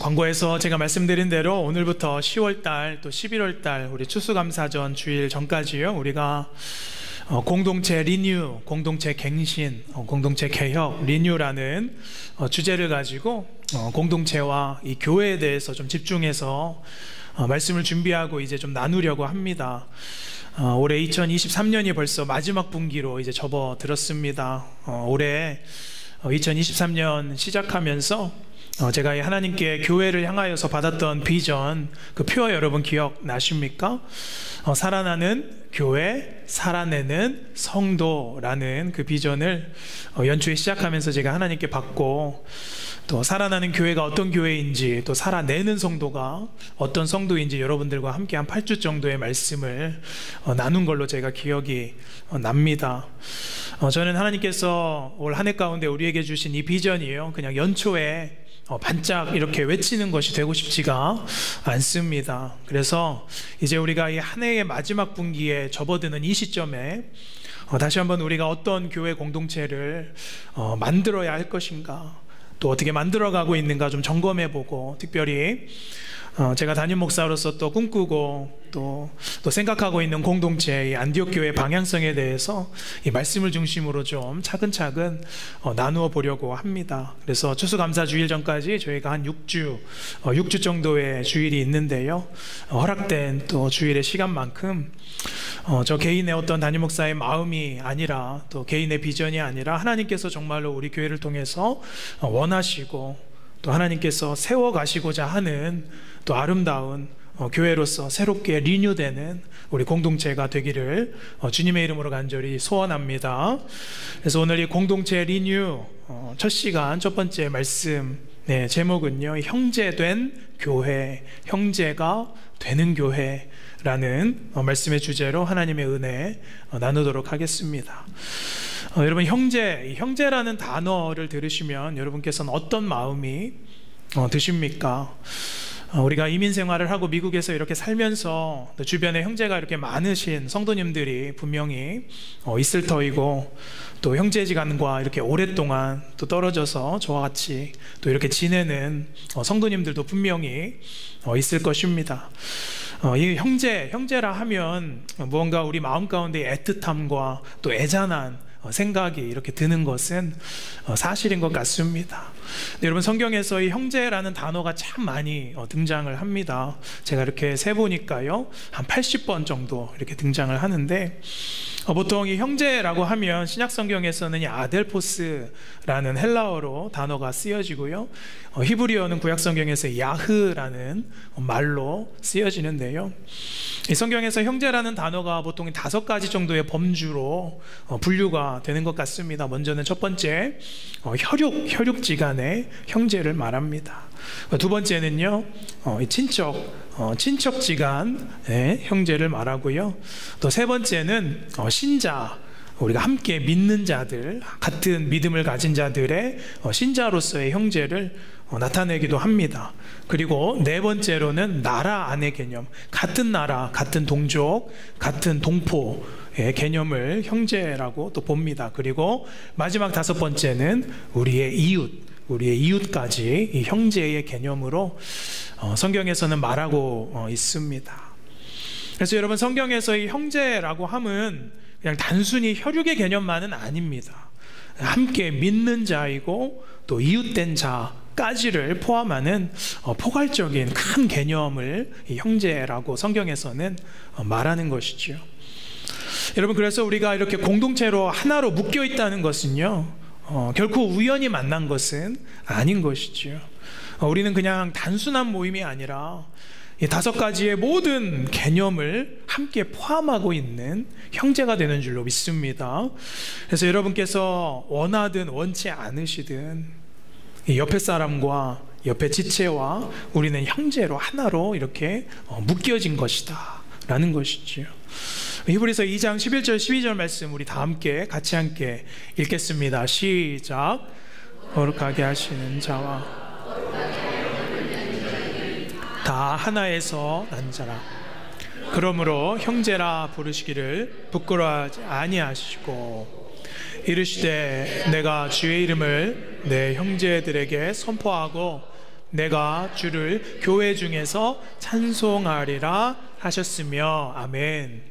광고에서 제가 말씀드린 대로 오늘부터 10월달 또 11월달 우리 추수감사전 주일 전까지요, 우리가 공동체 리뉴, 공동체 갱신, 공동체 개혁, 리뉴라는 주제를 가지고 공동체와 이 교회에 대해서 좀 집중해서 말씀을 준비하고 이제 좀 나누려고 합니다. 올해 2023년이 벌써 마지막 분기로 이제 접어들었습니다. 올해 2023년 시작하면서 제가 하나님께 교회를 향하여서 받았던 비전, 그 표 여러분 기억나십니까? 살아나는 교회, 살아내는 성도라는 그 비전을 연초에 시작하면서 제가 하나님께 받고, 또 살아나는 교회가 어떤 교회인지, 또 살아내는 성도가 어떤 성도인지 여러분들과 함께 한 8주 정도의 말씀을 나눈 걸로 제가 기억이 납니다. 저는 하나님께서 올 한 해 가운데 우리에게 주신 이 비전이요, 그냥 연초에 반짝 이렇게 외치는 것이 되고 싶지가 않습니다. 그래서 이제 우리가 이 한 해의 마지막 분기에 접어드는 이 시점에 다시 한번 우리가 어떤 교회 공동체를 만들어야 할 것인가, 또 어떻게 만들어가고 있는가 좀 점검해보고, 특별히 제가 담임 목사로서 또 꿈꾸고 또 생각하고 있는 공동체, 이 안디옥 교회 방향성에 대해서 이 말씀을 중심으로 좀 차근차근 나누어 보려고 합니다. 그래서 추수감사 주일 전까지 저희가 한 6주 정도의 주일이 있는데요, 허락된 또 주일의 시간만큼 저 개인의 어떤 담임 목사의 마음이 아니라, 또 개인의 비전이 아니라 하나님께서 정말로 우리 교회를 통해서 원하시고 또 하나님께서 세워가시고자 하는 또 아름다운 교회로서 새롭게 리뉴되는 우리 공동체가 되기를 주님의 이름으로 간절히 소원합니다. 그래서 오늘 이 공동체 리뉴 첫 시간 첫 번째 말씀, 제목은요, 형제된 교회, 형제가 되는 교회라는 말씀의 주제로 하나님의 은혜 나누도록 하겠습니다. 여러분, 형제라는 단어를 들으시면 여러분께서는 어떤 마음이 드십니까? 우리가 이민 생활을 하고 미국에서 이렇게 살면서 주변에 형제가 이렇게 많으신 성도님들이 분명히 있을 터이고, 또 형제지간과 이렇게 오랫동안 또 떨어져서 저와 같이 또 이렇게 지내는 성도님들도 분명히 있을 것입니다. 이 형제라 하면 무언가 우리 마음 가운데 애틋함과 또 애잔한 생각이 이렇게 드는 것은 사실인 것 같습니다. 여러분, 성경에서 이 형제라는 단어가 참 많이 등장을 합니다. 제가 이렇게 세보니까요, 한 80번 정도 이렇게 등장을 하는데, 보통 이 형제라고 하면 신약 성경에서는 이 아델포스라는 헬라어로 단어가 쓰여지고요, 히브리어는 구약 성경에서 야흐라는 말로 쓰여지는데요, 이 성경에서 형제라는 단어가 보통 5가지 정도의 범주로 분류가 되는 것 같습니다. 먼저는 첫 번째, 혈육지간의 형제를 말합니다. 두 번째는요, 친척지간의 형제를 말하고요, 또 세 번째는 신자, 우리가 함께 믿는 자들, 같은 믿음을 가진 자들의 신자로서의 형제를 나타내기도 합니다. 그리고 네 번째로는 나라 안의 개념, 같은 나라, 같은 동족, 같은 동포의 개념을 형제라고 또 봅니다. 그리고 마지막 5번째는 우리의 이웃까지 이 형제의 개념으로 성경에서는 말하고 있습니다. 그래서 여러분, 성경에서 이 형제라고 함은 그냥 단순히 혈육의 개념만은 아닙니다. 함께 믿는 자이고 또 이웃된 자까지를 포함하는 포괄적인 큰 개념을 이 형제라고 성경에서는 말하는 것이죠. 여러분, 그래서 우리가 이렇게 공동체로 하나로 묶여 있다는 것은요, 결코 우연히 만난 것은 아닌 것이죠. 우리는 그냥 단순한 모임이 아니라 이 5가지의 모든 개념을 함께 포함하고 있는 형제가 되는 줄로 믿습니다. 그래서 여러분께서 원하든 원치 않으시든 이 옆에 사람과 옆에 지체와 우리는 형제로 하나로 이렇게 묶여진 것이다 라는 것이죠. 히브리서 2장 11절 12절 말씀 우리 다 함께 같이 읽겠습니다. 시작. 거룩하게 하시는 자와 다 하나에서 난 자라. 그러므로 형제라 부르시기를 부끄러워하지 아니하시고 이르시되 내가 주의 이름을 내 형제들에게 선포하고 내가 주를 교회 중에서 찬송하리라 하셨으며. 아멘.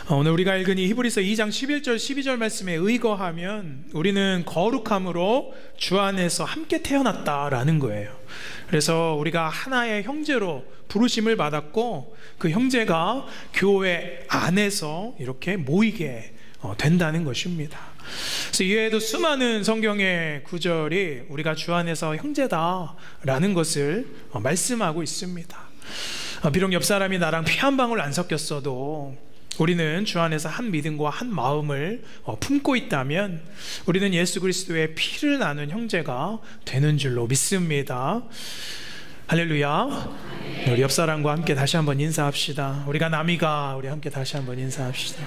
오늘 우리가 읽은 이 히브리서 2장 11절 12절 말씀에 의거하면 우리는 거룩함으로 주 안에서 함께 태어났다라는 거예요. 그래서 우리가 하나의 형제로 부르심을 받았고 그 형제가 교회 안에서 이렇게 모이게 된다는 것입니다. 그래서 이외에도 수많은 성경의 구절이 우리가 주 안에서 형제다라는 것을 말씀하고 있습니다. 비록 옆 사람이 나랑 피 한 방울 안 섞였어도 우리는 주 안에서 한 믿음과 한 마음을 품고 있다면 우리는 예수 그리스도의 피를 나눈 형제가 되는 줄로 믿습니다. 할렐루야. 우리 옆 사람과 함께 다시 한번 인사합시다. 우리가 남이가 우리 함께 다시 한번 인사합시다.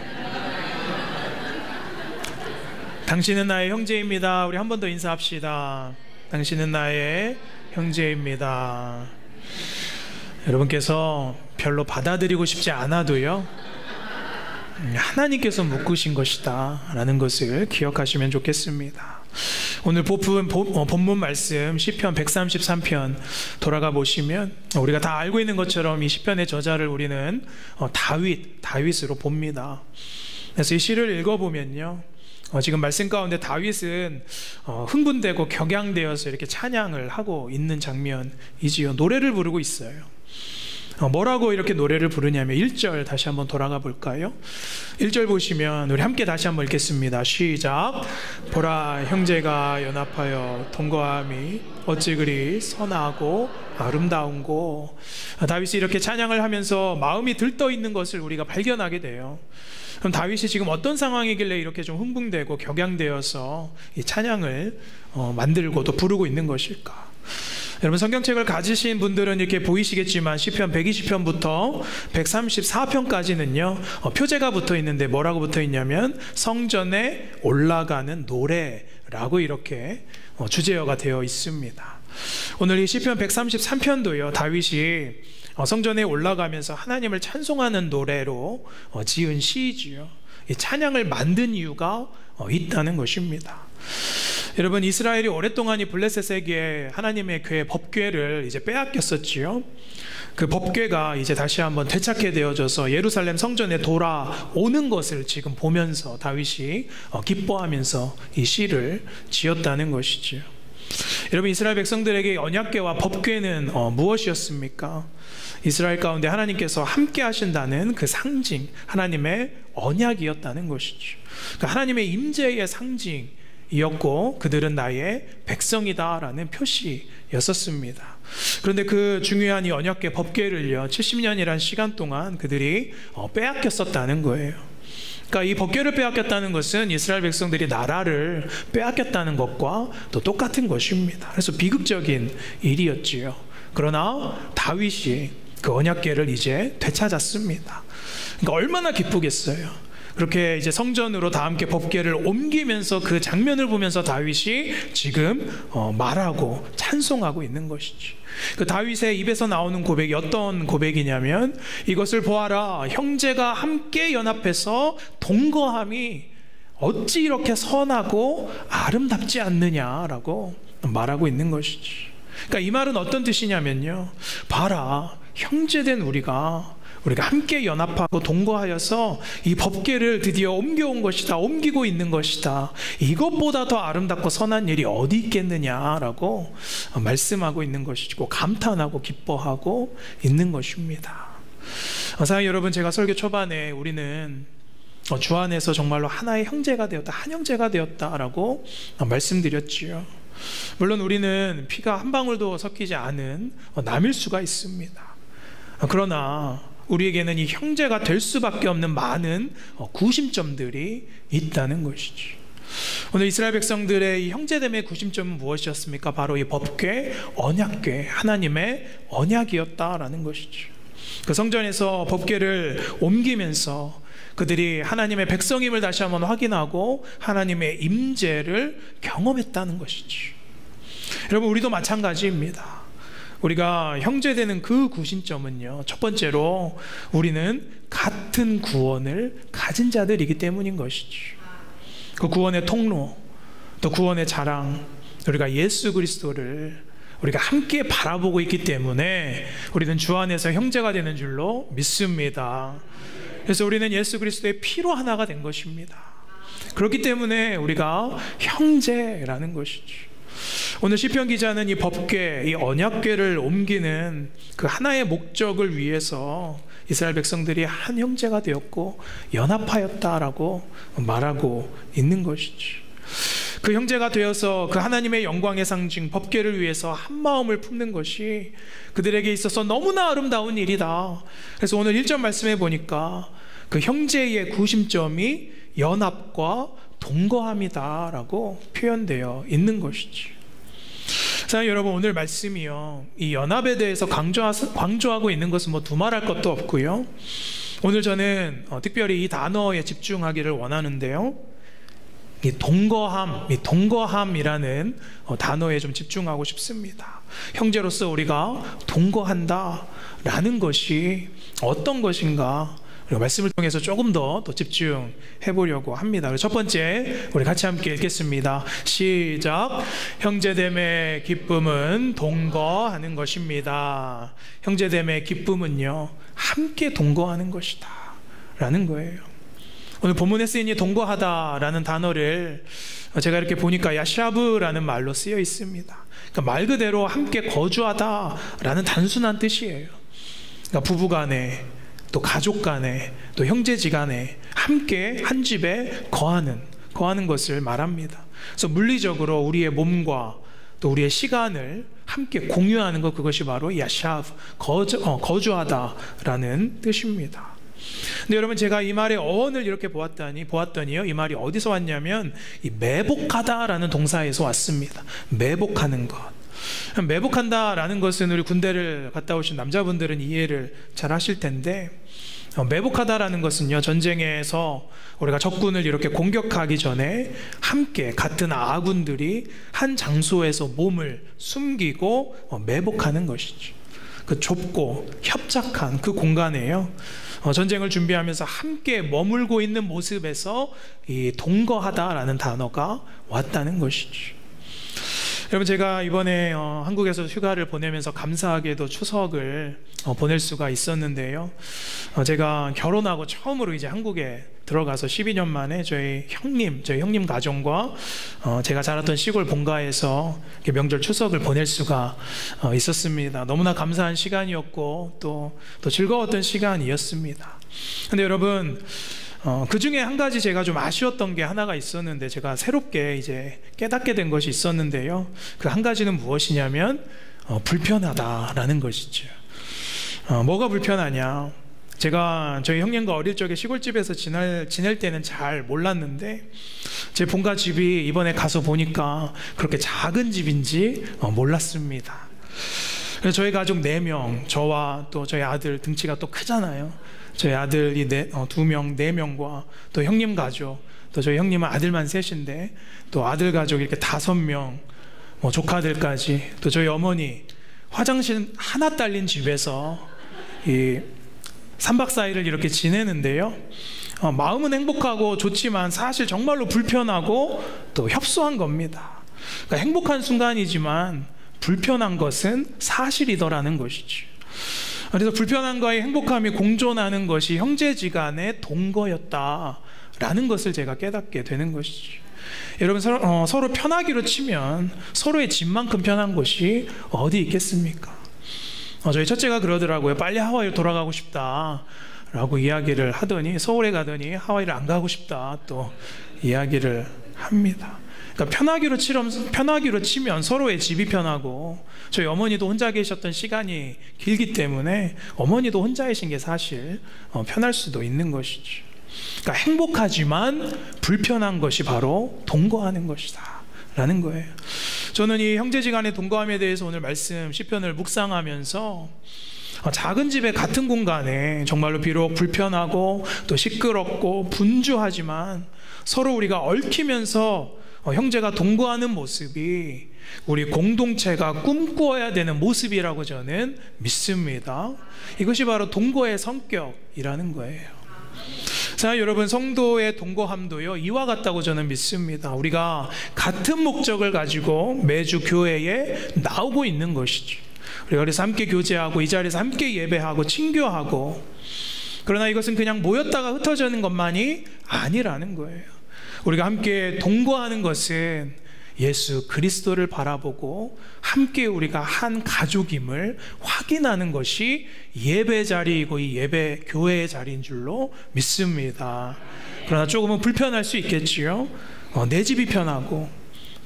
당신은 나의 형제입니다. 우리 한 번 더 인사합시다. 당신은 나의 형제입니다. 여러분께서 별로 받아들이고 싶지 않아도요, 하나님께서 묶으신 것이다 라는 것을 기억하시면 좋겠습니다. 오늘 본문 말씀 시편 133편 돌아가 보시면 우리가 다 알고 있는 것처럼 이 시편의 저자를 우리는 다윗으로 봅니다. 그래서 이 시를 읽어보면요, 지금 말씀 가운데 다윗은 흥분되고 격양되어서 이렇게 찬양을 하고 있는 장면이지요. 노래를 부르고 있어요. 뭐라고 이렇게 노래를 부르냐면 1절 다시 한번 돌아가 볼까요? 1절 보시면 우리 함께 다시 한번 읽겠습니다. 시작. 보라, 형제가 연합하여 동거함이 어찌 그리 선하고 아름다운고. 다윗이 이렇게 찬양을 하면서 마음이 들떠 있는 것을 우리가 발견하게 돼요. 그럼 다윗이 지금 어떤 상황이길래 이렇게 좀 흥분되고 격양되어서 이 찬양을 만들고 또 부르고 있는 것일까? 여러분, 성경책을 가지신 분들은 이렇게 보이시겠지만 시편 120편부터 134편까지는요 표제가 붙어 있는데 뭐라고 붙어 있냐면 성전에 올라가는 노래라고 이렇게 주제어가 되어 있습니다. 오늘 이 시편 133편도요 다윗이 성전에 올라가면서 하나님을 찬송하는 노래로 지은 시이지요. 이 찬양을 만든 이유가 있다는 것입니다. 여러분, 이스라엘이 오랫동안 이 블레셋에게 하나님의 궤 법궤를 이제 빼앗겼었지요. 그 법궤가 이제 다시 한번 되찾게 되어져서 예루살렘 성전에 돌아오는 것을 지금 보면서 다윗이 기뻐하면서 이 시를 지었다는 것이지요. 여러분, 이스라엘 백성들에게 언약궤와 법궤는 무엇이었습니까? 이스라엘 가운데 하나님께서 함께 하신다는 그 상징, 하나님의 언약이었다는 것이죠. 그러니까 하나님의 임재의 상징이었고 그들은 나의 백성이다라는 표시였었습니다. 그런데 그 중요한 이 언약궤 법궤를요 70년이라는 시간 동안 그들이 빼앗겼었다는 거예요. 그러니까 이 법궤를 빼앗겼다는 것은 이스라엘 백성들이 나라를 빼앗겼다는 것과 또 똑같은 것입니다. 그래서 비극적인 일이었지요. 그러나 다윗이 그 언약궤를 이제 되찾았습니다. 그러니까 얼마나 기쁘겠어요. 그렇게 이제 성전으로 다 함께 법궤를 옮기면서 그 장면을 보면서 다윗이 지금 말하고 찬송하고 있는 것이지. 그 다윗의 입에서 나오는 고백이 어떤 고백이냐면 이것을 보아라, 형제가 함께 연합해서 동거함이 어찌 이렇게 선하고 아름답지 않느냐라고 말하고 있는 것이지. 그러니까 이 말은 어떤 뜻이냐면요, 봐라, 형제된 우리가 함께 연합하고 동거하여서 이 법궤를 드디어 옮겨온 것이다, 옮기고 있는 것이다, 이것보다 더 아름답고 선한 일이 어디 있겠느냐라고 말씀하고 있는 것이고 감탄하고 기뻐하고 있는 것입니다. 사랑하는 여러분, 제가 설교 초반에 우리는 주 안에서 정말로 하나의 형제가 되었다, 한 형제가 되었다라고 말씀드렸지요. 물론 우리는 피가 한 방울도 섞이지 않은 남일 수가 있습니다. 그러나 우리에게는 이 형제가 될 수밖에 없는 많은 구심점들이 있다는 것이지. 오늘 이스라엘 백성들의 이 형제됨의 구심점은 무엇이었습니까? 바로 이 법궤, 언약궤, 하나님의 언약이었다라는 것이죠. 그 성전에서 법궤를 옮기면서 그들이 하나님의 백성임을 다시 한번 확인하고 하나님의 임재를 경험했다는 것이지. 여러분, 우리도 마찬가지입니다. 우리가 형제되는 그 구심점은요, 첫 번째로 우리는 같은 구원을 가진 자들이기 때문인 것이지. 그 구원의 통로, 또 구원의 자랑, 우리가 예수 그리스도를 우리가 함께 바라보고 있기 때문에 우리는 주 안에서 형제가 되는 줄로 믿습니다. 그래서 우리는 예수 그리스도의 피로 하나가 된 것입니다. 그렇기 때문에 우리가 형제라는 것이죠. 오늘 시편 기자는 이 법궤, 이 언약궤를 옮기는 그 하나의 목적을 위해서 이스라엘 백성들이 한 형제가 되었고 연합하였다라고 말하고 있는 것이지. 그 형제가 되어서 그 하나님의 영광의 상징 법궤를 위해서 한 마음을 품는 것이 그들에게 있어서 너무나 아름다운 일이다. 그래서 오늘 1절 말씀해 보니까 그 형제의 구심점이 연합과 동거함이다 라고 표현되어 있는 것이지. 자, 여러분, 오늘 말씀이요, 이 연합에 대해서 강조하고 있는 것은 뭐 두말할 것도 없고요. 오늘 저는 특별히 이 단어에 집중하기를 원하는데요, 이 동거함이라는 단어에 좀 집중하고 싶습니다. 형제로서 우리가 동거한다라는 것이 어떤 것인가, 말씀을 통해서 조금 더 집중해 보려고 합니다. 첫 번째, 우리 같이 함께 읽겠습니다. 시작. 형제됨의 기쁨은 동거하는 것입니다. 형제됨의 기쁨은요, 함께 동거하는 것이다 라는 거예요. 오늘 본문에 쓰인 이 동거하다라는 단어를 제가 이렇게 보니까 야샤브라는 말로 쓰여 있습니다. 그러니까 말 그대로 함께 거주하다라는 단순한 뜻이에요. 그러니까 부부간에, 또 가족 간에, 또 형제지간에 함께 한 집에 거하는 것을 말합니다. 그래서 물리적으로 우리의 몸과 또 우리의 시간을 함께 공유하는 것, 그것이 바로 야샤브, 거주하다라는 뜻입니다. 근데 여러분, 제가 이 말의 어원을 이렇게 보았더니요, 이 말이 어디서 왔냐면 이 매복하다라는 동사에서 왔습니다. 매복하는 것. 매복한다라는 것은 우리 군대를 갔다 오신 남자분들은 이해를 잘 하실 텐데, 매복하다라는 것은요, 전쟁에서 우리가 적군을 이렇게 공격하기 전에 함께 같은 아군들이 한 장소에서 몸을 숨기고 매복하는 것이죠. 그 좁고 협착한 그 공간에요, 전쟁을 준비하면서 함께 머물고 있는 모습에서 이 동거하다라는 단어가 왔다는 것이죠. 여러분, 제가 이번에 한국에서 휴가를 보내면서 감사하게도 추석을 보낼 수가 있었는데요, 제가 결혼하고 처음으로 이제 한국에 들어가서 12년 만에 저희 형님 가정과 제가 자랐던 시골 본가에서 명절 추석을 보낼 수가 있었습니다. 너무나 감사한 시간이었고 또 즐거웠던 시간이었습니다. 근데 여러분, 그 중에 한 가지 제가 좀 아쉬웠던 게 하나가 있었는데, 제가 새롭게 이제 깨닫게 된 것이 있었는데요, 그 한 가지는 무엇이냐면 불편하다라는 것이죠. 뭐가 불편하냐, 제가 저희 형님과 어릴 적에 시골집에서 지낼 때는 잘 몰랐는데 제 본가 집이 이번에 가서 보니까 그렇게 작은 집인지 몰랐습니다. 그래서 저희 가족 4명, 저와 또 저희 아들, 등치가 또 크잖아요. 저희 아들이 2명, 4명과 또 형님 가족, 또 저희 형님은 아들만 셋인데 또 아들 가족 이렇게 5명, 조카들까지, 또 저희 어머니 화장실 하나 딸린 집에서 이 3박 4일을 이렇게 지내는데요, 마음은 행복하고 좋지만 사실 정말로 불편하고 또 협소한 겁니다. 그러니까 행복한 순간이지만 불편한 것은 사실이더라는 것이죠. 그래서 불편함과의 행복함이 공존하는 것이 형제지간의 동거였다라는 것을 제가 깨닫게 되는 것이죠. 여러분, 서로 편하기로 치면 서로의 집만큼 편한 곳이 어디 있겠습니까? 저희 첫째가 그러더라고요. 빨리 하와이로 돌아가고 싶다 라고 이야기를 하더니, 서울에 가더니 하와이를 안 가고 싶다 또 이야기를 합니다. 그러니까 편하기로 치면 서로의 집이 편하고, 저희 어머니도 혼자 계셨던 시간이 길기 때문에 어머니도 혼자이신 게 사실 편할 수도 있는 것이죠. 그러니까 행복하지만 불편한 것이 바로 동거하는 것이다 라는 거예요. 저는 이 형제지간의 동거함에 대해서 오늘 말씀 시편을 묵상하면서 작은 집의 같은 공간에 정말로 비록 불편하고 또 시끄럽고 분주하지만 서로 우리가 얽히면서 형제가 동거하는 모습이 우리 공동체가 꿈꾸어야 되는 모습이라고 저는 믿습니다. 이것이 바로 동거의 성격이라는 거예요. 자, 여러분, 성도의 동거함도요 이와 같다고 저는 믿습니다. 우리가 같은 목적을 가지고 매주 교회에 나오고 있는 것이죠. 우리가 그래서 함께 교제하고 이 자리에서 함께 예배하고 친교하고, 그러나 이것은 그냥 모였다가 흩어지는 것만이 아니라는 거예요. 우리가 함께 동거하는 것은 예수 그리스도를 바라보고 함께 우리가 한 가족임을 확인하는 것이 예배 자리이고 이 예배 교회의 자리인 줄로 믿습니다. 그러나 조금은 불편할 수 있겠지요. 내 집이 편하고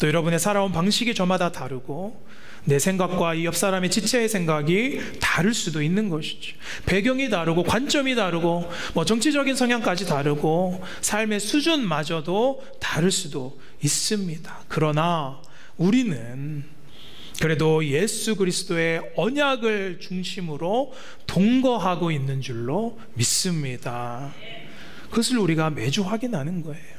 또 여러분의 살아온 방식이 저마다 다르고 내 생각과 이 옆 사람의 지체의 생각이 다를 수도 있는 것이죠. 배경이 다르고 관점이 다르고 정치적인 성향까지 다르고 삶의 수준마저도 다를 수도 있습니다. 그러나 우리는 그래도 예수 그리스도의 언약을 중심으로 동거하고 있는 줄로 믿습니다. 그것을 우리가 매주 확인하는 거예요.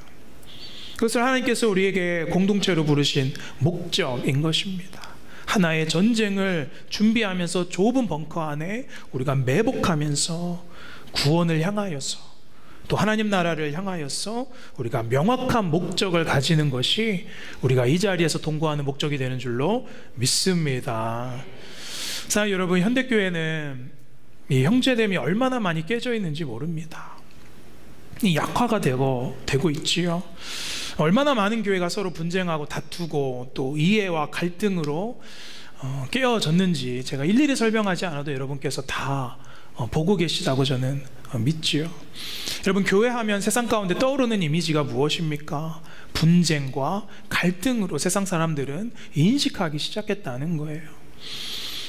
그것을 하나님께서 우리에게 공동체로 부르신 목적인 것입니다. 하나의 전쟁을 준비하면서 좁은 벙커 안에 우리가 매복하면서 구원을 향하여서 또 하나님 나라를 향하여서 우리가 명확한 목적을 가지는 것이 우리가 이 자리에서 동거하는 목적이 되는 줄로 믿습니다. 자, 여러분, 현대교회는 이 형제됨이 얼마나 많이 깨져 있는지 모릅니다. 이 약화가 되고 있지요. 얼마나 많은 교회가 서로 분쟁하고 다투고 또 이해와 갈등으로 깨어졌는지 제가 일일이 설명하지 않아도 여러분께서 다 보고 계시다고 저는 믿지요. 여러분, 교회하면 세상 가운데 떠오르는 이미지가 무엇입니까? 분쟁과 갈등으로 세상 사람들은 인식하기 시작했다는 거예요.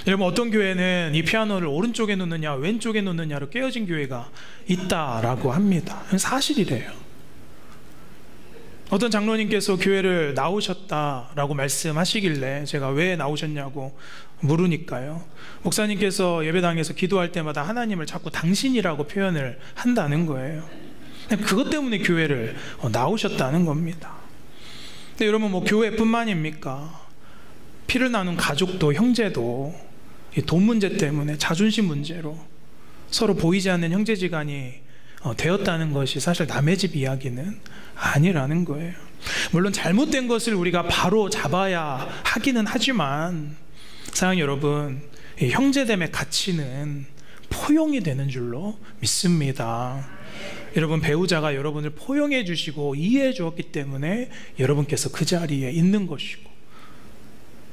여러분, 어떤 교회는 이 피아노를 오른쪽에 놓느냐 왼쪽에 놓느냐로 깨어진 교회가 있다라고 합니다. 사실이래요. 어떤 장로님께서 교회를 나오셨다라고 말씀하시길래 제가 왜 나오셨냐고 물으니까요, 목사님께서 예배당에서 기도할 때마다 하나님을 자꾸 당신이라고 표현을 한다는 거예요. 그것 때문에 교회를 나오셨다는 겁니다. 근데 여러분, 교회뿐만입니까? 피를 나눈 가족도 형제도 이 돈 문제 때문에 자존심 문제로 서로 보이지 않는 형제지간이 되었다는 것이 사실 남의 집 이야기는 아니라는 거예요. 물론 잘못된 것을 우리가 바로 잡아야 하기는 하지만 사랑하는 여러분, 이 형제됨의 가치는 포용이 되는 줄로 믿습니다. 여러분, 배우자가 여러분을 포용해 주시고 이해해 주었기 때문에 여러분께서 그 자리에 있는 것이고,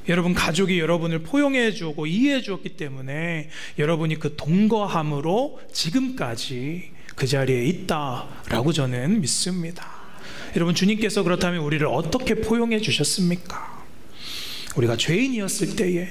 여러분 가족이 여러분을 포용해 주고 이해해 주었기 때문에 여러분이 그 동거함으로 지금까지 그 자리에 있다라고 저는 믿습니다. 여러분, 주님께서 그렇다면 우리를 어떻게 포용해 주셨습니까? 우리가 죄인이었을 때에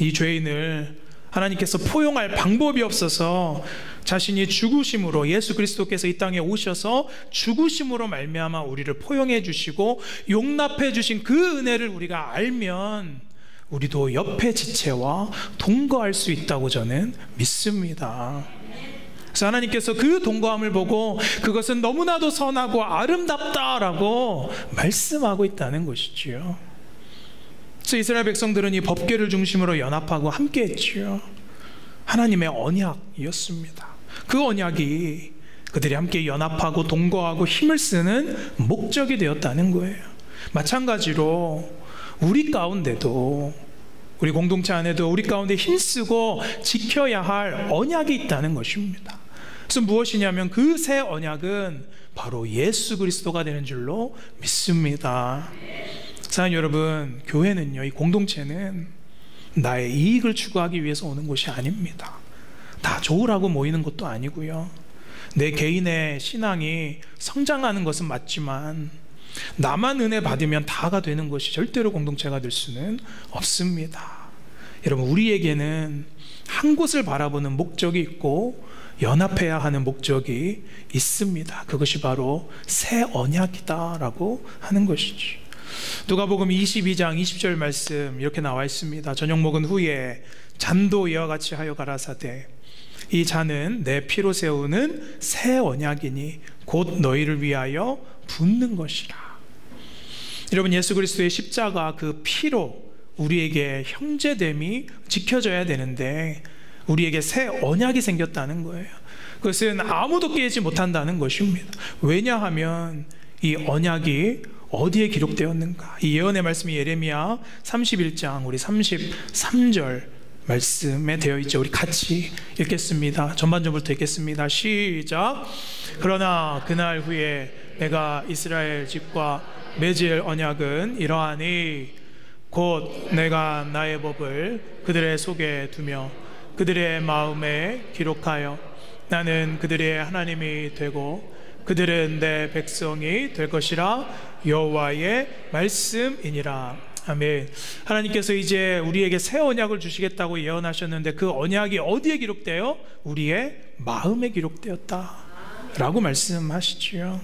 이 죄인을 하나님께서 포용할 방법이 없어서 자신이 죽으심으로, 예수 그리스도께서 이 땅에 오셔서 죽으심으로 말미암아 우리를 포용해 주시고 용납해 주신 그 은혜를 우리가 알면 우리도 옆의 지체와 동거할 수 있다고 저는 믿습니다. 그래서 하나님께서 그 동거함을 보고 그것은 너무나도 선하고 아름답다라고 말씀하고 있다는 것이지요. 그래서 이스라엘 백성들은 이 법궤를 중심으로 연합하고 함께 했지요. 하나님의 언약이었습니다. 그 언약이 그들이 함께 연합하고 동거하고 힘을 쓰는 목적이 되었다는 거예요. 마찬가지로 우리 가운데도, 우리 공동체 안에도 우리 가운데 힘쓰고 지켜야 할 언약이 있다는 것입니다. 그래서 무엇이냐면 그 새 언약은 바로 예수 그리스도가 되는 줄로 믿습니다. 사랑하는 여러분, 교회는요, 이 공동체는 나의 이익을 추구하기 위해서 오는 곳이 아닙니다. 다 좋으라고 모이는 것도 아니고요, 내 개인의 신앙이 성장하는 것은 맞지만 나만 은혜 받으면 다가 되는 것이 절대로 공동체가 될 수는 없습니다. 여러분, 우리에게는 한 곳을 바라보는 목적이 있고 연합해야 하는 목적이 있습니다. 그것이 바로 새 언약이다라고 하는 것이죠. 누가복음 22장 20절 말씀 이렇게 나와 있습니다. 저녁 먹은 후에 잔도 이와 같이 하여 가라사대 이 잔은 내 피로 세우는 새 언약이니 곧 너희를 위하여 붓는 것이라. 여러분, 예수 그리스도의 십자가 그 피로 우리에게 형제됨이 지켜져야 되는데 우리에게 새 언약이 생겼다는 거예요. 그것은 아무도 깨지 못한다는 것입니다. 왜냐하면 이 언약이 어디에 기록되었는가? 이 예언의 말씀이 예레미야 31장 우리 33절 말씀에 되어 있죠. 우리 같이 읽겠습니다. 전반전부터 읽겠습니다. 시작. 그러나 그날 후에 내가 이스라엘 집과 맺을 언약은 이러하니 곧 내가 나의 법을 그들의 속에 두며 그들의 마음에 기록하여 나는 그들의 하나님이 되고 그들은 내 백성이 될 것이라 여호와의 말씀이니라. 아멘. 하나님께서 이제 우리에게 새 언약을 주시겠다고 예언하셨는데 그 언약이 어디에 기록되어? 우리의 마음에 기록되었다 라고 말씀하시지요.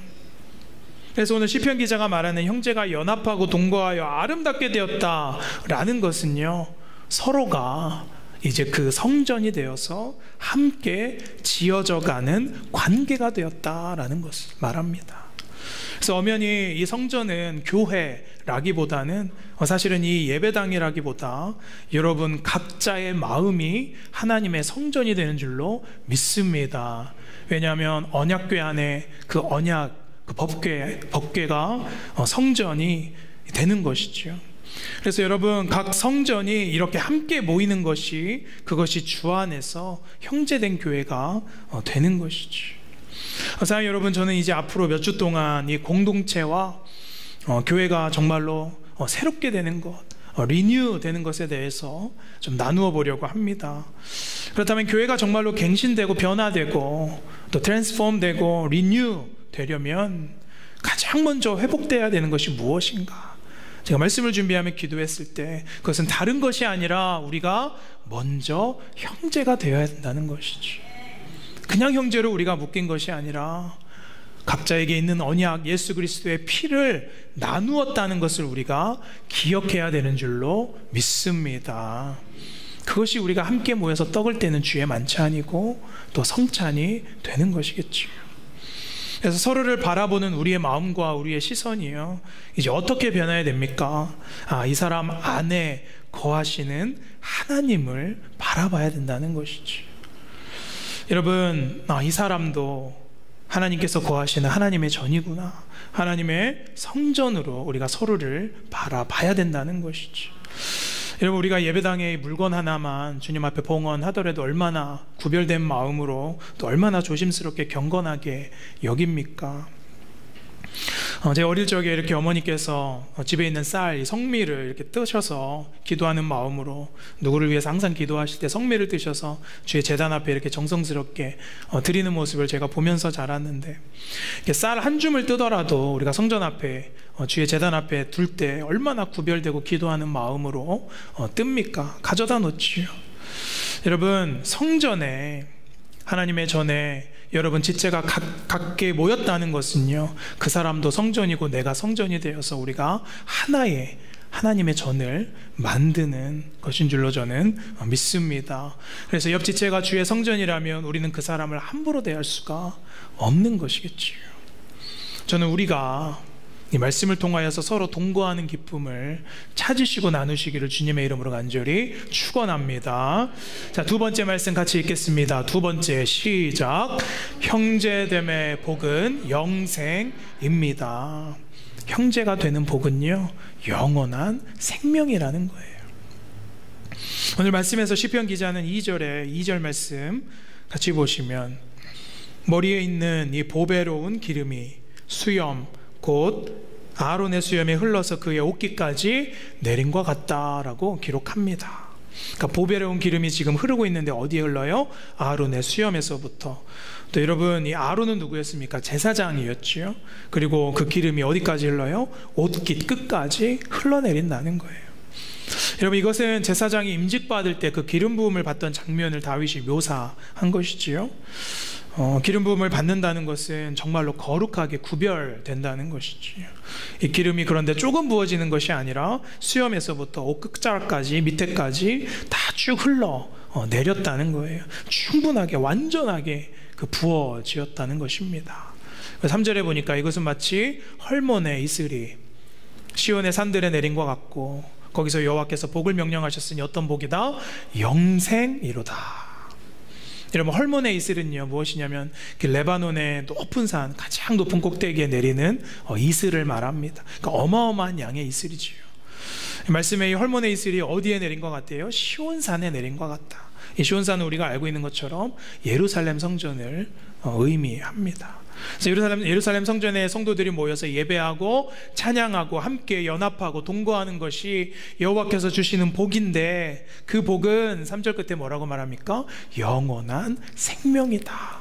그래서 오늘 시편 기자가 말하는 형제가 연합하고 동거하여 아름답게 되었다라는 것은요, 서로가 이제 그 성전이 되어서 함께 지어져 가는 관계가 되었다라는 것을 말합니다. 그래서 엄연히 이 성전은 교회라기보다는 사실은 이 예배당이라기보다 여러분 각자의 마음이 하나님의 성전이 되는 줄로 믿습니다. 왜냐하면 언약궤 안에 그 언약, 그 법궤가 성전이 되는 것이죠. 그래서 여러분 각 성전이 이렇게 함께 모이는 것이 그것이 주 안에서 형제된 교회가 되는 것이죠. 사랑하는 여러분, 저는 이제 앞으로 몇 주 동안 이 공동체와 교회가 정말로 새롭게 되는 것, 리뉴 되는 것에 대해서 좀 나누어 보려고 합니다. 그렇다면 교회가 정말로 갱신되고 변화되고 또 트랜스폼 되고 리뉴 되려면 가장 먼저 회복되어야 되는 것이 무엇인가? 제가 말씀을 준비하며 기도했을 때 그것은 다른 것이 아니라 우리가 먼저 형제가 되어야 된다는 것이죠. 그냥 형제로 우리가 묶인 것이 아니라 각자에게 있는 언약 예수 그리스도의 피를 나누었다는 것을 우리가 기억해야 되는 줄로 믿습니다. 그것이 우리가 함께 모여서 떡을 떼는 주의 만찬이고 또 성찬이 되는 것이겠죠. 그래서 서로를 바라보는 우리의 마음과 우리의 시선이요, 이제 어떻게 변해야 됩니까? 이 사람 안에 거하시는 하나님을 바라봐야 된다는 것이죠. 여러분, 이 사람도 하나님께서 거하시는 하나님의 전이구나, 하나님의 성전으로 우리가 서로를 바라봐야 된다는 것이죠. 여러분, 우리가 예배당에 물건 하나만 주님 앞에 봉헌하더라도 얼마나 구별된 마음으로 또 얼마나 조심스럽게 경건하게 여깁니까? 제가 어릴 적에 이렇게 어머니께서 집에 있는 쌀, 성미를 이렇게 뜨셔서 기도하는 마음으로 누구를 위해서 항상 기도하실 때 성미를 뜨셔서 주의 제단 앞에 이렇게 정성스럽게 드리는 모습을 제가 보면서 자랐는데, 쌀 한 줌을 뜨더라도 우리가 성전 앞에 주의 제단 앞에 둘 때 얼마나 구별되고 기도하는 마음으로 뜹니까? 가져다 놓지요. 여러분, 성전에 하나님의 전에 여러분 지체가 각게 모였다는 것은요, 그 사람도 성전이고 내가 성전이 되어서 우리가 하나의 하나님의 전을 만드는 것인 줄로 저는 믿습니다. 그래서 옆 지체가 주의 성전이라면 우리는 그 사람을 함부로 대할 수가 없는 것이겠지요. 저는 우리가 이 말씀을 통하여서 서로 동거하는 기쁨을 찾으시고 나누시기를 주님의 이름으로 간절히 축원합니다. 자, 두 번째 말씀 같이 읽겠습니다. 두 번째, 시작. 형제됨의 복은 영생입니다. 형제가 되는 복은요, 영원한 생명이라는 거예요. 오늘 말씀에서 시편 기자는 2절 말씀 같이 보시면, 머리에 있는 이 보배로운 기름이 수염 곧 아론의 수염에 흘러서 그의 옷깃까지 내린 것 같다라고 기록합니다. 그러니까 보배로운 기름이 지금 흐르고 있는데 어디에 흘러요? 아론의 수염에서부터. 또 여러분, 이 아론은 누구였습니까? 제사장이었지요. 그리고 그 기름이 어디까지 흘러요? 옷깃 끝까지 흘러내린다는 거예요. 여러분, 이것은 제사장이 임직받을 때 그 기름 부음을 받던 장면을 다윗이 묘사한 것이지요. 기름 부음을 받는다는 것은 정말로 거룩하게 구별된다는 것이지요. 이 기름이 그런데 조금 부어지는 것이 아니라 수염에서부터 옷 끝자락까지 밑에까지 다 쭉 흘러 내렸다는 거예요. 충분하게 완전하게 그 부어지었다는 것입니다. 3절에 보니까 이것은 마치 헐몬의 이슬이 시온의 산들에 내린 것 같고, 거기서 여호와께서 복을 명령하셨으니 어떤 복이다? 영생이로다. 여러분, 헐몬의 이슬은요 무엇이냐면 그 레바논의 높은 산, 가장 높은 꼭대기에 내리는 이슬을 말합니다. 그러니까 어마어마한 양의 이슬이지요. 말씀에 이 헐몬의 이슬이 어디에 내린 것 같아요? 시온산에 내린 것 같다. 이 시온산은 우리가 알고 있는 것처럼 예루살렘 성전을 의미합니다. 그래서 예루살렘 성전에 성도들이 모여서 예배하고 찬양하고 함께 연합하고 동거하는 것이 여호와께서 주시는 복인데, 그 복은 3절 끝에 뭐라고 말합니까? 영원한 생명이다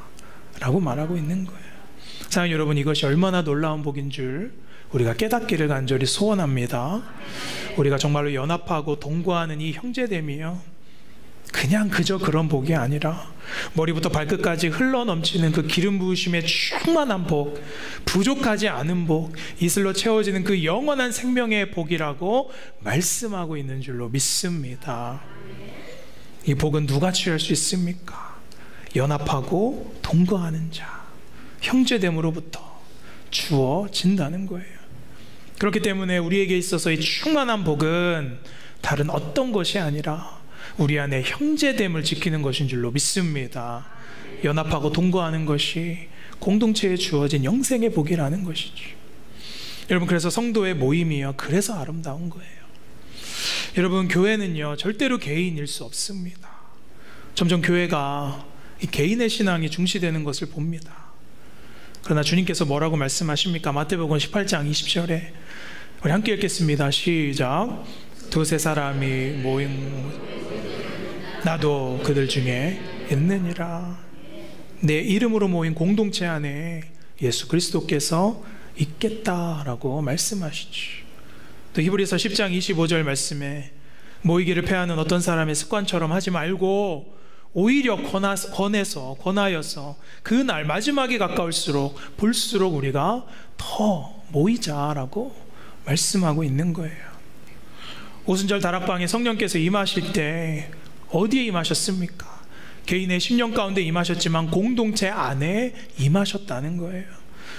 라고 말하고 있는 거예요. 사랑하는 여러분, 이것이 얼마나 놀라운 복인 줄 우리가 깨닫기를 간절히 소원합니다. 우리가 정말로 연합하고 동거하는 이 형제됨이요, 그냥 그저 그런 복이 아니라 머리부터 발끝까지 흘러넘치는 그 기름 부으심의 충만한 복, 부족하지 않은 복, 이슬로 채워지는 그 영원한 생명의 복이라고 말씀하고 있는 줄로 믿습니다. 이 복은 누가 취할 수 있습니까? 연합하고 동거하는 자, 형제됨으로부터 주어진다는 거예요. 그렇기 때문에 우리에게 있어서 이 충만한 복은 다른 어떤 것이 아니라 우리 안에 형제됨을 지키는 것인 줄로 믿습니다. 연합하고 동거하는 것이 공동체에 주어진 영생의 복이라는 것이죠. 여러분, 그래서 성도의 모임이요, 그래서 아름다운 거예요. 여러분, 교회는요 절대로 개인일 수 없습니다. 점점 교회가 이 개인의 신앙이 중시되는 것을 봅니다. 그러나 주님께서 뭐라고 말씀하십니까? 마태복음 18장 20절에 우리 함께 읽겠습니다. 시작. 두세 사람이 모인 나도 그들 중에 있느니라. 내 이름으로 모인 공동체 안에 예수 그리스도께서 있겠다라고 말씀하시죠. 또 히브리서 10장 25절 말씀에 모이기를 패하는 어떤 사람의 습관처럼 하지 말고 오히려 권하여서 그날 마지막이 가까울수록 볼수록 우리가 더 모이자라고 말씀하고 있는 거예요. 오순절 다락방에 성령께서 임하실 때 어디에 임하셨습니까? 개인의 심령 가운데 임하셨지만 공동체 안에 임하셨다는 거예요.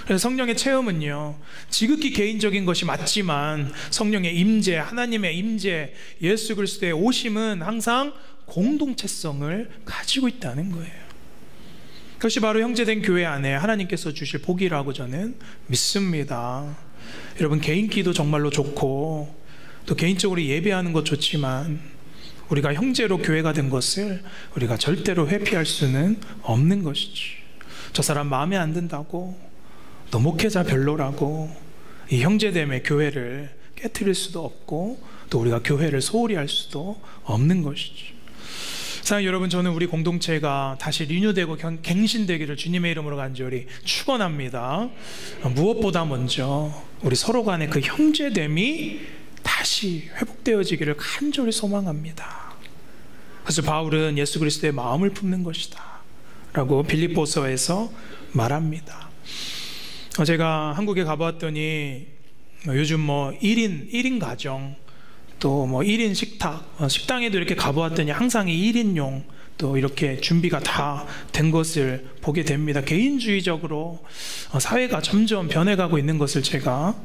그래서 성령의 체험은요, 지극히 개인적인 것이 맞지만 성령의 임재, 하나님의 임재, 예수 그리스도의 오심은 항상 공동체성을 가지고 있다는 거예요. 그것이 바로 형제된 교회 안에 하나님께서 주실 복이라고 저는 믿습니다. 여러분, 개인 기도 정말로 좋고 또 개인적으로 예배하는 것 좋지만 우리가 형제로 교회가 된 것을 우리가 절대로 회피할 수는 없는 것이지. 저 사람 마음에 안 든다고, 너 목회자 별로라고 이 형제됨의 교회를 깨트릴 수도 없고 또 우리가 교회를 소홀히 할 수도 없는 것이지. 사랑하는 여러분, 저는 우리 공동체가 다시 리뉴되고 갱신되기를 주님의 이름으로 간절히 축원합니다. 무엇보다 먼저 우리 서로 간의 그 형제됨이 다시 회복되어지기를 간절히 소망합니다. 그래서 바울은 예수 그리스도의 마음을 품는 것이다 라고 빌립보서에서 말합니다. 제가 한국에 가보았더니 요즘 1인 가정, 또 1인 식당에도 이렇게 가보았더니 항상 이 1인용 또 이렇게 준비가 다 된 것을 보게 됩니다. 개인주의적으로 사회가 점점 변해가고 있는 것을 제가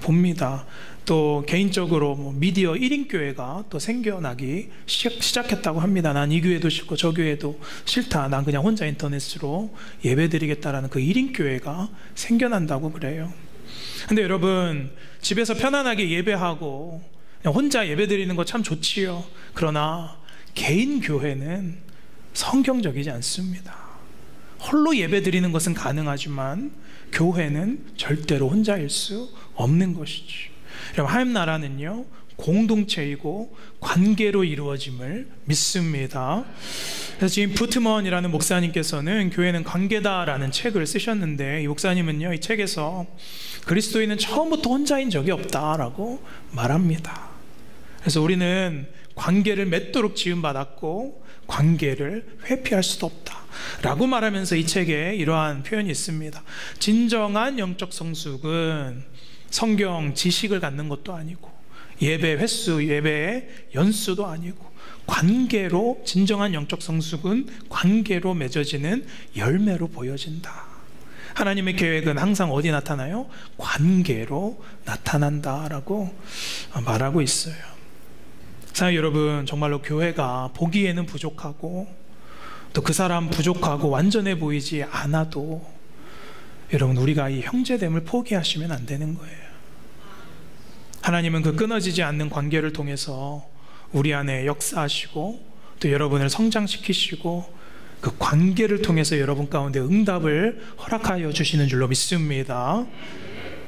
봅니다. 또 개인적으로 미디어 1인 교회가 또 생겨나기 시작했다고 합니다. 난 이 교회도 싫고 저 교회도 싫다, 난 그냥 혼자 인터넷으로 예배드리겠다라는 그 1인 교회가 생겨난다고 그래요. 근데 여러분, 집에서 편안하게 예배하고 그냥 혼자 예배드리는 거 참 좋지요. 그러나 개인 교회는 성경적이지 않습니다. 홀로 예배드리는 것은 가능하지만 교회는 절대로 혼자일 수 없는 것이지. 여러분, 하나님 나라는요 공동체이고 관계로 이루어짐을 믿습니다. 그래서 지금 부트먼이라는 목사님께서는 교회는 관계다라는 책을 쓰셨는데, 이 목사님은요 이 책에서 그리스도인은 처음부터 혼자인 적이 없다라고 말합니다. 그래서 우리는 관계를 맺도록 지음받았고 관계를 회피할 수도 없다 라고 말하면서 이 책에 이러한 표현이 있습니다. 진정한 영적 성숙은 성경 지식을 갖는 것도 아니고 예배 횟수, 예배의 연수도 아니고 관계로, 진정한 영적 성숙은 관계로 맺어지는 열매로 보여진다. 하나님의 계획은 항상 어디 나타나요? 관계로 나타난다라고 말하고 있어요. 사랑하는 여러분, 정말로 교회가 보기에는 부족하고 또 그 사람 부족하고 완전해 보이지 않아도 여러분, 우리가 이 형제됨을 포기하시면 안 되는 거예요. 하나님은 그 끊어지지 않는 관계를 통해서 우리 안에 역사하시고 또 여러분을 성장시키시고 그 관계를 통해서 여러분 가운데 응답을 허락하여 주시는 줄로 믿습니다.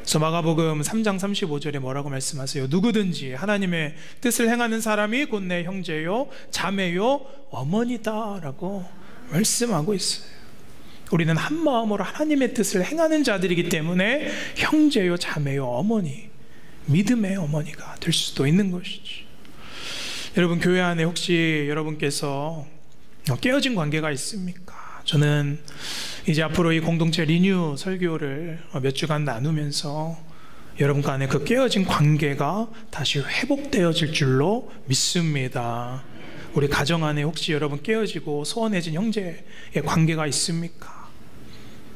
그래서 마가복음 3장 35절에 뭐라고 말씀하세요? 누구든지 하나님의 뜻을 행하는 사람이 곧 내 형제요 자매요 어머니다 라고 말씀하고 있어요. 우리는 한 마음으로 하나님의 뜻을 행하는 자들이기 때문에 형제요 자매요 어머니, 믿음의 어머니가 될 수도 있는 것이지. 여러분, 교회 안에 혹시 여러분께서 깨어진 관계가 있습니까? 저는 이제 앞으로 이 공동체 리뉴 설교를 몇 주간 나누면서 여러분 간에 그 깨어진 관계가 다시 회복되어질 줄로 믿습니다. 우리 가정 안에 혹시 여러분 깨어지고 소원해진 형제의 관계가 있습니까?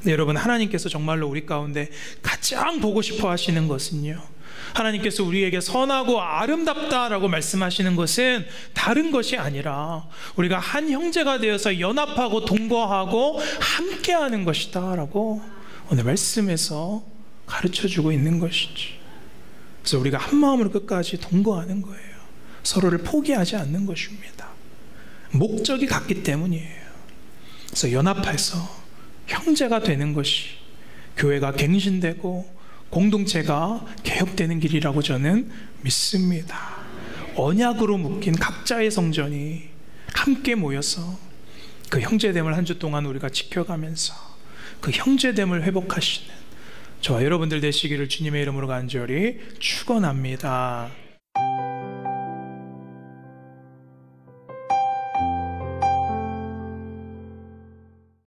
네, 여러분, 하나님께서 정말로 우리 가운데 가장 보고 싶어 하시는 것은요, 하나님께서 우리에게 선하고 아름답다라고 말씀하시는 것은 다른 것이 아니라 우리가 한 형제가 되어서 연합하고 동거하고 함께하는 것이다 라고 오늘 말씀에서 가르쳐주고 있는 것이지. 그래서 우리가 한 마음으로 끝까지 동거하는 거예요. 서로를 포기하지 않는 것입니다. 목적이 같기 때문이에요. 그래서 연합해서 형제가 되는 것이 교회가 갱신되고 공동체가 개혁되는 길이라고 저는 믿습니다. 언약으로 묶인 각자의 성전이 함께 모여서 그 형제됨을 한 주 동안 우리가 지켜가면서 그 형제됨을 회복하시는 저와 여러분들 되시기를 주님의 이름으로 간절히 축원합니다.